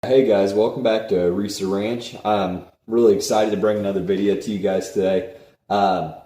Hey guys, welcome back to Risa Ranch. I'm really excited to bring another video to you guys today. I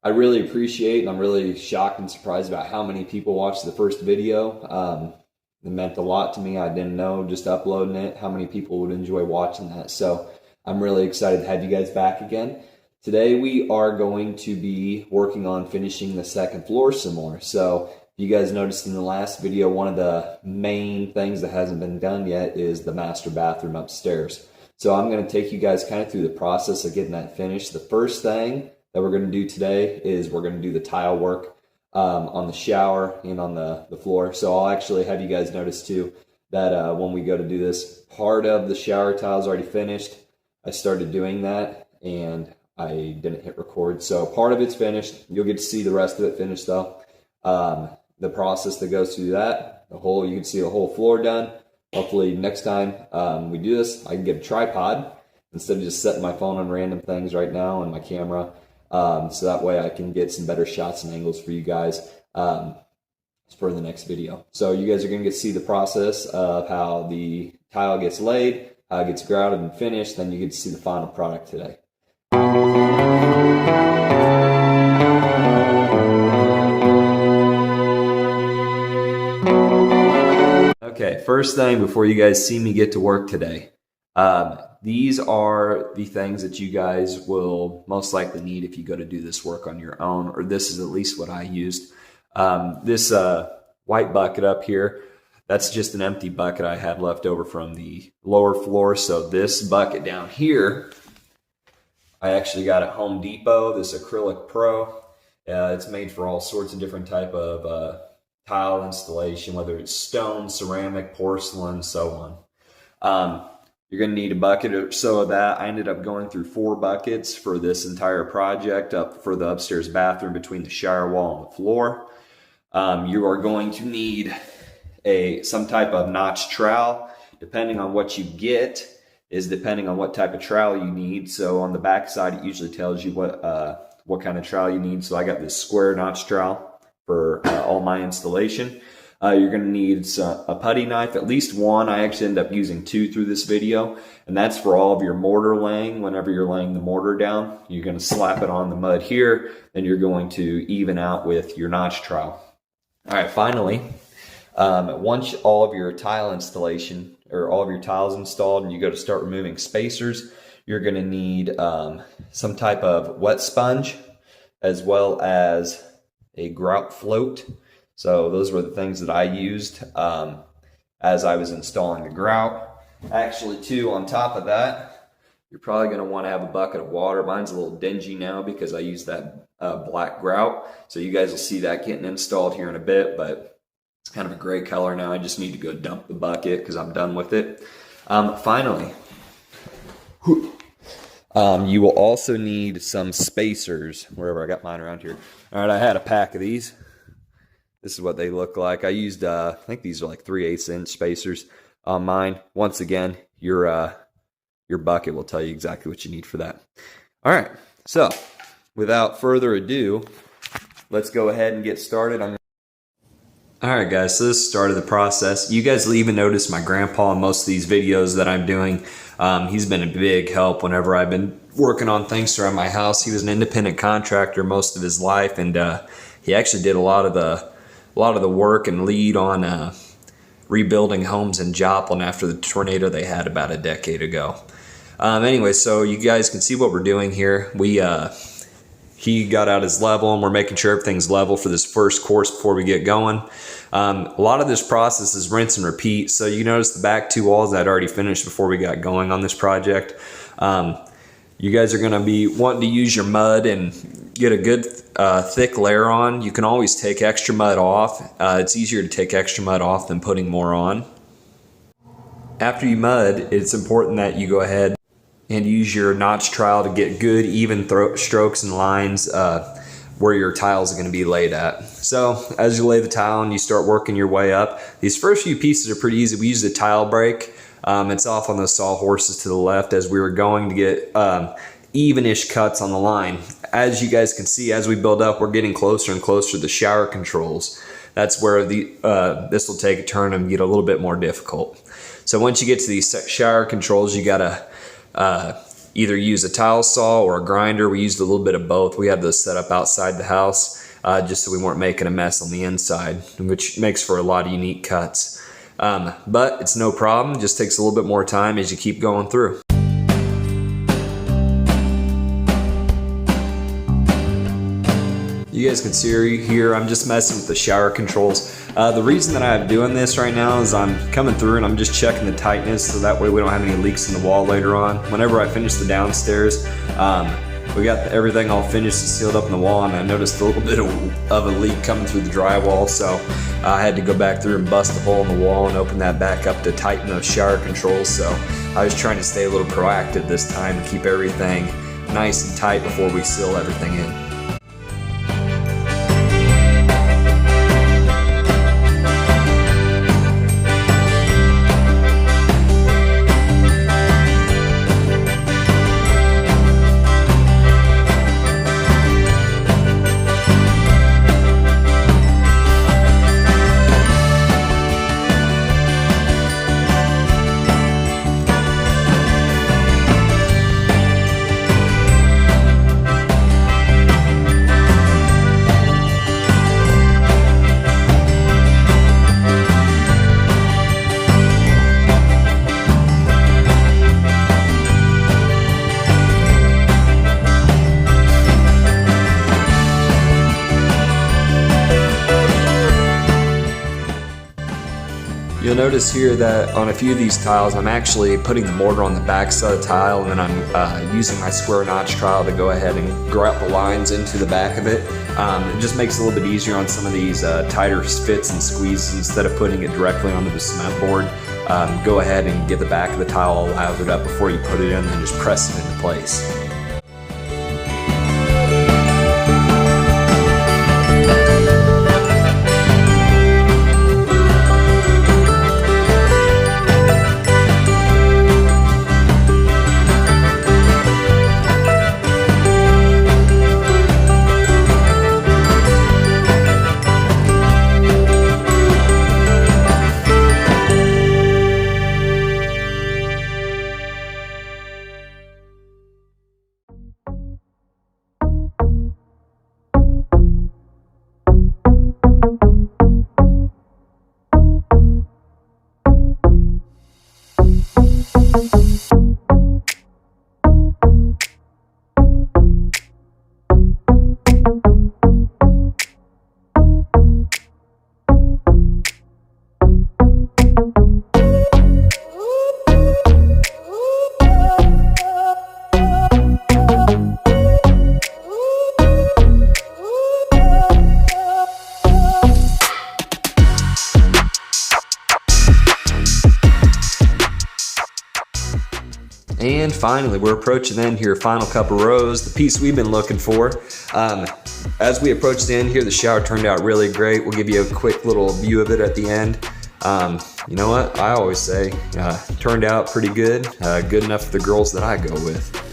really appreciate and I'm really shocked and surprised about how many people watched the first video. It meant a lot to me. I didn't know just uploading it how many people would enjoy watching that. So I'm really excited to have you guys back again. Today we are going to be working on finishing the second floor some more. So you guys noticed in the last video, one of the main things that hasn't been done yet is the master bathroom upstairs. So I'm going to take you guys kind of through the process of getting that finished. The first thing that we're going to do today is we're going to do the tile work on the shower and on the floor. So I'll actually have you guys notice too that when we go to do this, part of the shower tile is already finished. I started doing that and I didn't hit record. So part of it's finished. You'll get to see the rest of it finished though. The process that goes through that, you can see the whole floor done. Hopefully next time we do this, I can get a tripod instead of just setting my phone on random things right now and my camera. So that way I can get some better shots and angles for you guys for the next video. So you guys are going to get to see the process of how the tile gets laid, how it gets grouted and finished. Then you get to see the final product today. Okay, first thing before you guys see me get to work today, these are the things that you guys will most likely need if you go to do this work on your own, or this is at least what I used. This white bucket up here, that's just an empty bucket I had left over from the lower floor. So this bucket down here, I actually got at Home Depot, this acrylic pro. It's made for all sorts of different type of tile installation, whether it's stone, ceramic, porcelain, so on. You're going to need a bucket or so of that. I ended up going through 4 buckets for this entire project up for the upstairs bathroom between the shower wall and the floor. You are going to need some type of notch trowel. Depending on what you get is depending on what type of trowel you need. So on the back side, it usually tells you what kind of trowel you need. So I got this square notch trowel for all my installation. You're going to need a putty knife, at least one. I actually end up using 2 through this video, and that's for all of your mortar laying. Whenever you're laying the mortar down, you're going to slap it on the mud here, and you're going to even out with your notch trowel. All right, finally, once all of your tile installation or all of your tiles installed and you go to start removing spacers, you're going to need some type of wet sponge as well as a grout float. So those were the things that I used as I was installing the grout. Actually, too, on top of that, you're probably going to want to have a bucket of water. Mine's a little dingy now because I used that black grout. So you guys will see that getting installed here in a bit, but it's kind of a gray color now. I just need to go dump the bucket because I'm done with it. Finally, you will also need some spacers, wherever I got mine around here. All right, I had a pack of these. This is what they look like. I used, I think these are like 3/8 inch spacers on mine. Once again, your bucket will tell you exactly what you need for that. All right, so without further ado, let's go ahead and get started. All right, guys, so this is the start of the process. You guys will even notice my grandpa in most of these videos that I'm doing. He's been a big help whenever I've been working on things around my house. He was an independent contractor most of his life, and he actually did a lot of the work and lead on rebuilding homes in Joplin after the tornado they had about a decade ago. Anyway, so you guys can see what we're doing here. He got out his level, and we're making sure everything's level for this first course before we get going. A lot of this process is rinse and repeat. So you notice the back 2 walls I'd already finished before we got going on this project. You guys are going to be wanting to use your mud and get a good thick layer on. You can always take extra mud off. It's easier to take extra mud off than putting more on. After you mud, it's important that you go ahead and use your notch trowel to get good even strokes and lines where your tiles are going to be laid at. So as you lay the tile and you start working your way up, these first few pieces are pretty easy. We use the tile break. It's off on those sawhorses to the left as we were going to get even-ish cuts on the line. As you guys can see, as we build up, we're getting closer and closer to the shower controls. That's where this will take a turn and get a little bit more difficult. So once you get to these shower controls, you gotta either use a tile saw or a grinder. We used a little bit of both. We had those set up outside the house just so we weren't making a mess on the inside, which makes for a lot of unique cuts. But it's no problem. It just takes a little bit more time as you keep going through. You guys can see here, I'm just messing with the shower controls. The reason that I'm doing this right now is I'm coming through and I'm just checking the tightness so that way we don't have any leaks in the wall later on. Whenever I finish the downstairs, we got everything all finished and sealed up in the wall, and I noticed a little bit of a leak coming through the drywall, so I had to go back through and bust a hole in the wall and open that back up to tighten those shower controls. So I was trying to stay a little proactive this time and keep everything nice and tight before we seal everything in. You'll notice here that on a few of these tiles, I'm actually putting the mortar on the back side of the tile, and then I'm using my square notch trowel to go ahead and grout the lines into the back of it. It just makes it a little bit easier on some of these tighter fits and squeezes. Instead of putting it directly onto the cement board, go ahead and get the back of the tile all lathered up before you put it in, and then just press it into place. And finally, we're approaching the end here, final couple rows, the piece we've been looking for. As we approach the end here, the shower turned out really great. We'll give you a quick little view of it at the end. You know what, I always say, turned out pretty good, good enough for the girls that I go with.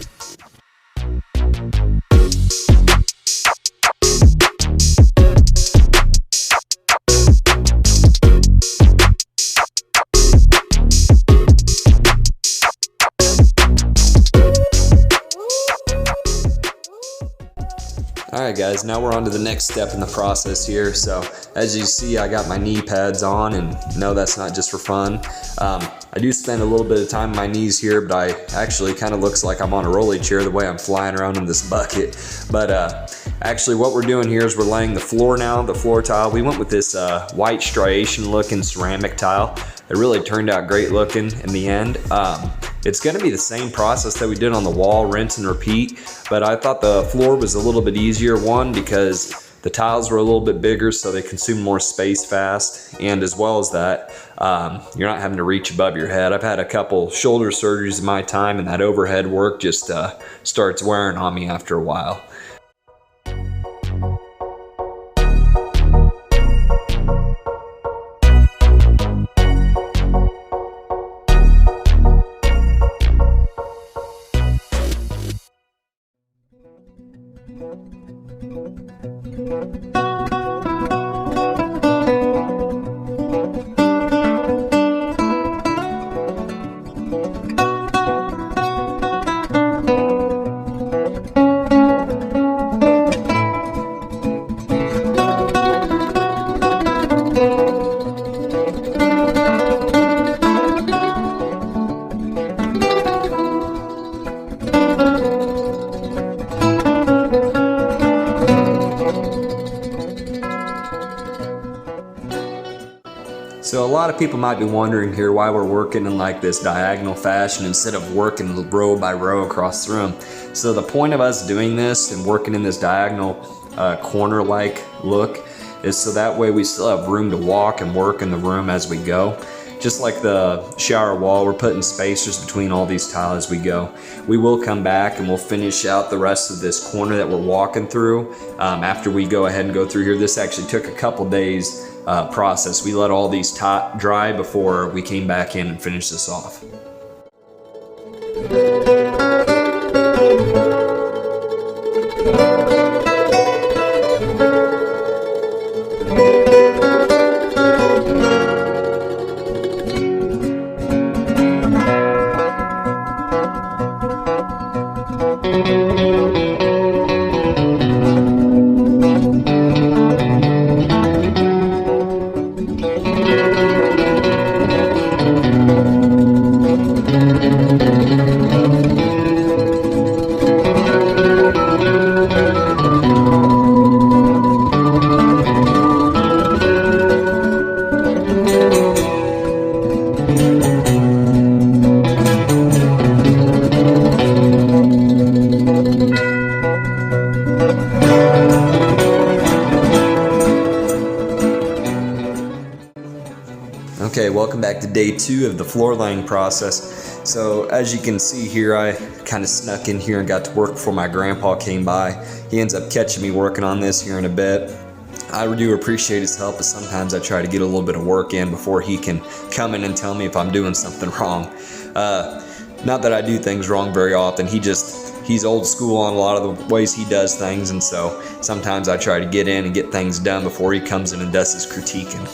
Alright guys, now we're on to the next step in the process here. So as you see, I got my knee pads on, and no, that's not just for fun. I do spend a little bit of time on my knees here, but I actually kind of looks like I'm on a rolly chair the way I'm flying around in this bucket. But actually what we're doing here is we're laying the floor now, the floor tile. We went with this white striation looking ceramic tile. It really turned out great looking in the end. It's going to be the same process that we did on the wall, rinse and repeat, but I thought the floor was a little bit easier, one, because the tiles were a little bit bigger so they consume more space fast, and as well as that, you're not having to reach above your head. I've had a couple shoulder surgeries in my time, and that overhead work just starts wearing on me after a while. a lot of people might be wondering here why we're working in like this diagonal fashion instead of working row by row across the room. So the point of us doing this and working in this diagonal corner-like look is so that way we still have room to walk and work in the room as we go. Just like the shower wall, we're putting spacers between all these tiles as we go. We will come back and we'll finish out the rest of this corner that we're walking through after we go ahead and go through here. This actually took a couple days process. We let all these dry before we came back in and finished this off. Okay, welcome back to day 2 of the floor laying process. So as you can see here, I kind of snuck in here and got to work before my grandpa came by. He ends up catching me working on this here in a bit. I do appreciate his help, but sometimes I try to get a little bit of work in before he can come in and tell me if I'm doing something wrong. Not that I do things wrong very often, he's old school on a lot of the ways he does things, and so sometimes I try to get in and get things done before he comes in and does his critiquing.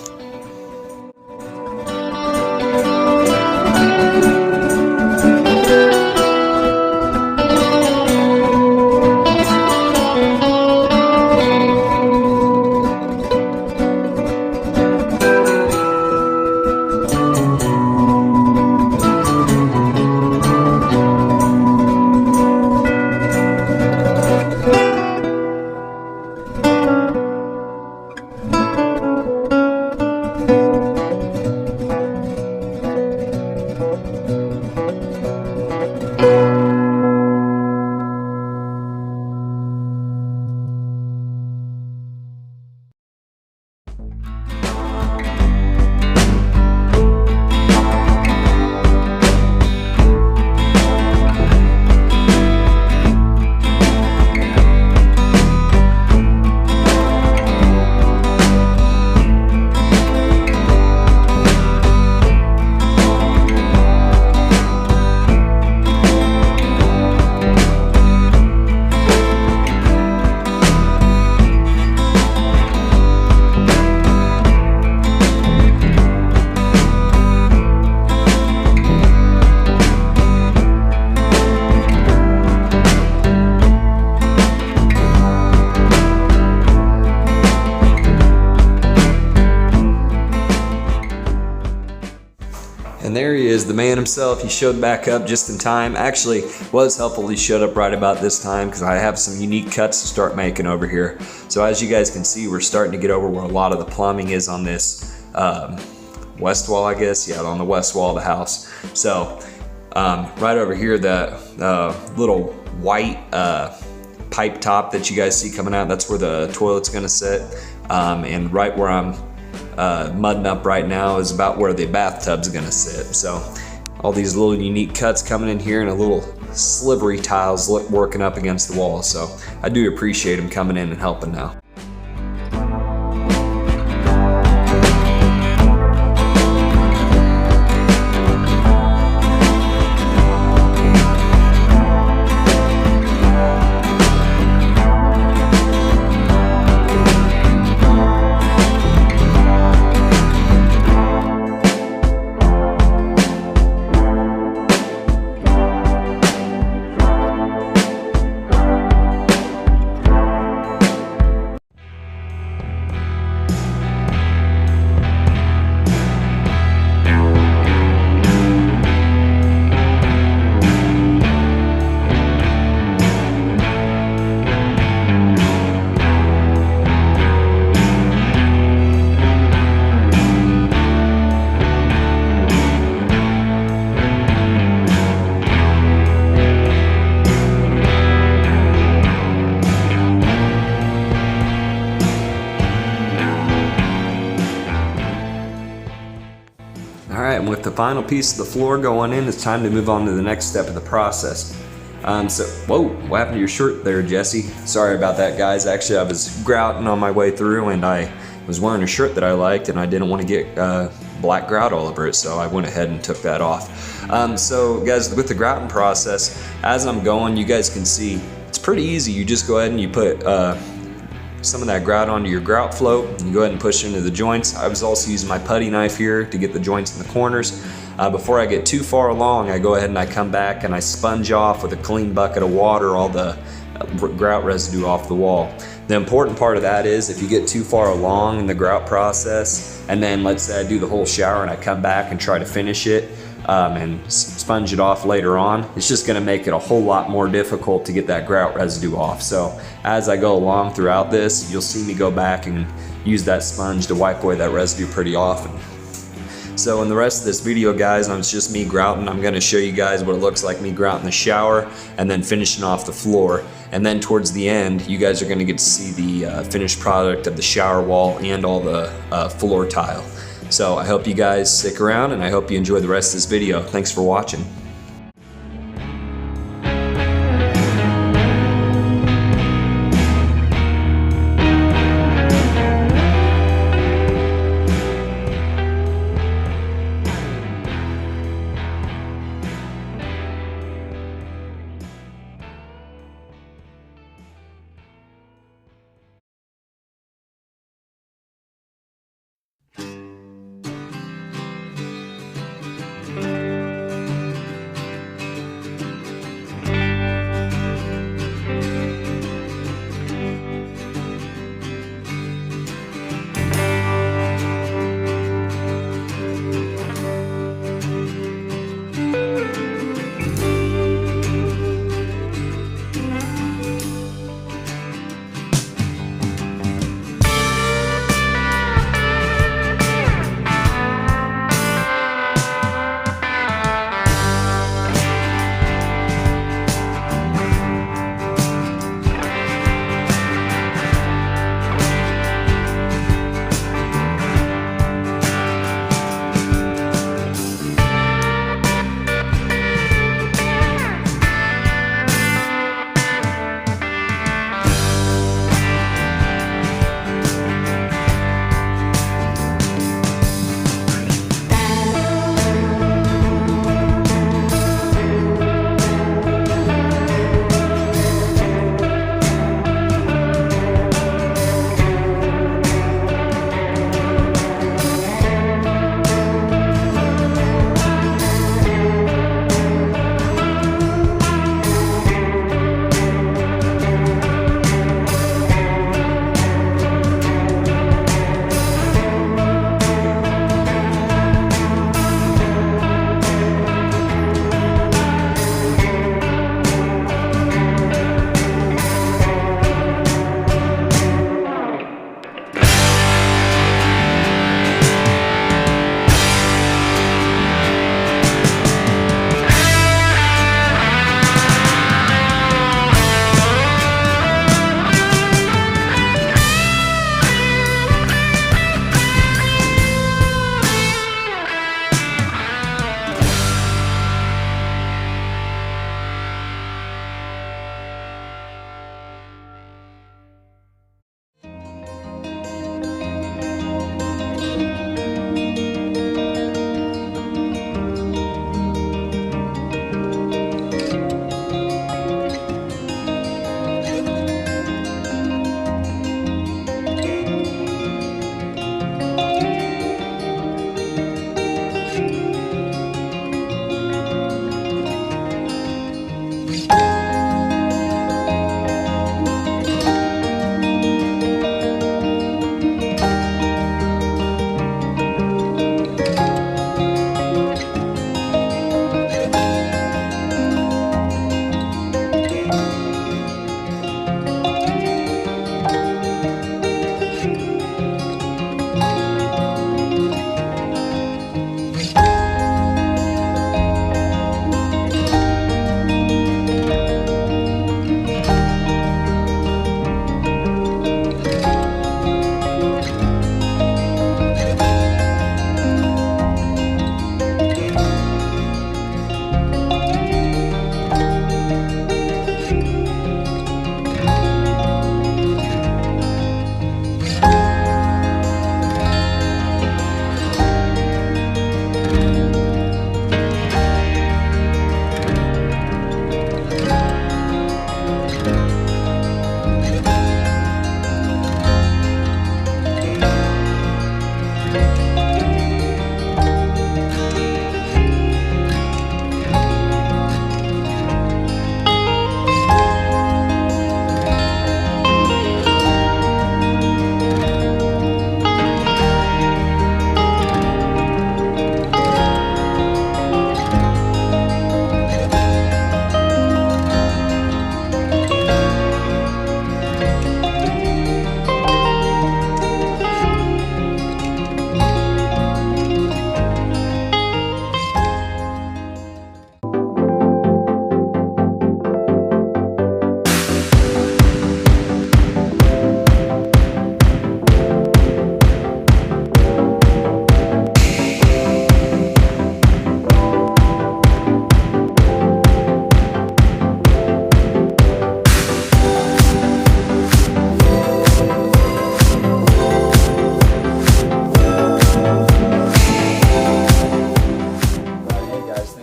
And there he is, the man himself. He showed back up just in time. Actually, was helpful he showed up right about this time because I have some unique cuts to start making over here. So as you guys can see, we're starting to get over where a lot of the plumbing is on this west wall, I guess. Yeah, on the west wall of the house. So right over here, that little white pipe top that you guys see coming out, that's where the toilet's gonna sit. And right where I'm mudding up right now is about where the bathtub's gonna sit. So all these little unique cuts coming in here and a little slivery tiles working up against the wall. So I do appreciate them coming in and helping now. the final piece of the floor going in, it's time to move on to the next step of the process. Whoa, what happened to your shirt there, Jesse? Sorry about that, guys. Actually, I was grouting on my way through, and I was wearing a shirt that I liked, and I didn't want to get black grout all over it, so I went ahead and took that off. So guys, with the grouting process, as I'm going, you guys can see it's pretty easy. You just go ahead and you put some of that grout onto your grout float, and you go ahead and push it into the joints. I was also using my putty knife here to get the joints in the corners. Before I get too far along, I go ahead and I come back and I sponge off with a clean bucket of water all the grout residue off the wall. The important part of that is if you get too far along in the grout process, and then let's say I do the whole shower and I come back and try to finish it and sponge it off later on, it's just going to make it a whole lot more difficult to get that grout residue off. So as I go along throughout this, you'll see me go back and use that sponge to wipe away that residue pretty often. So in the rest of this video, guys, it's just me grouting. I'm going to show you guys what it looks like me grouting the shower and then finishing off the floor. And then towards the end, you guys are going to get to see the finished product of the shower wall and all the floor tile. So I hope you guys stick around, and I hope you enjoy the rest of this video. Thanks for watching.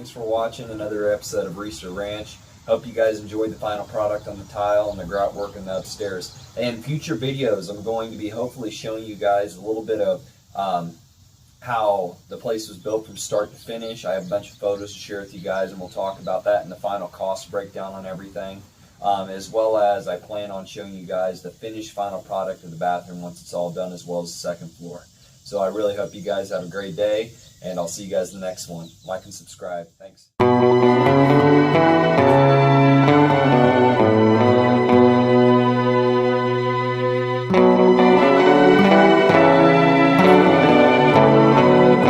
thanks for watching another episode of Reister Ranch. Hope you guys enjoyed the final product on the tile and the grout work in the upstairs. And future videos, I'm going to be hopefully showing you guys a little bit of how the place was built from start to finish. I have a bunch of photos to share with you guys, and we'll talk about that in the final cost breakdown on everything. As well as I plan on showing you guys the finished final product of the bathroom once it's all done, as well as the second floor. So I really hope you guys have a great day, and I'll see you guys in the next one. Like and subscribe. Thanks.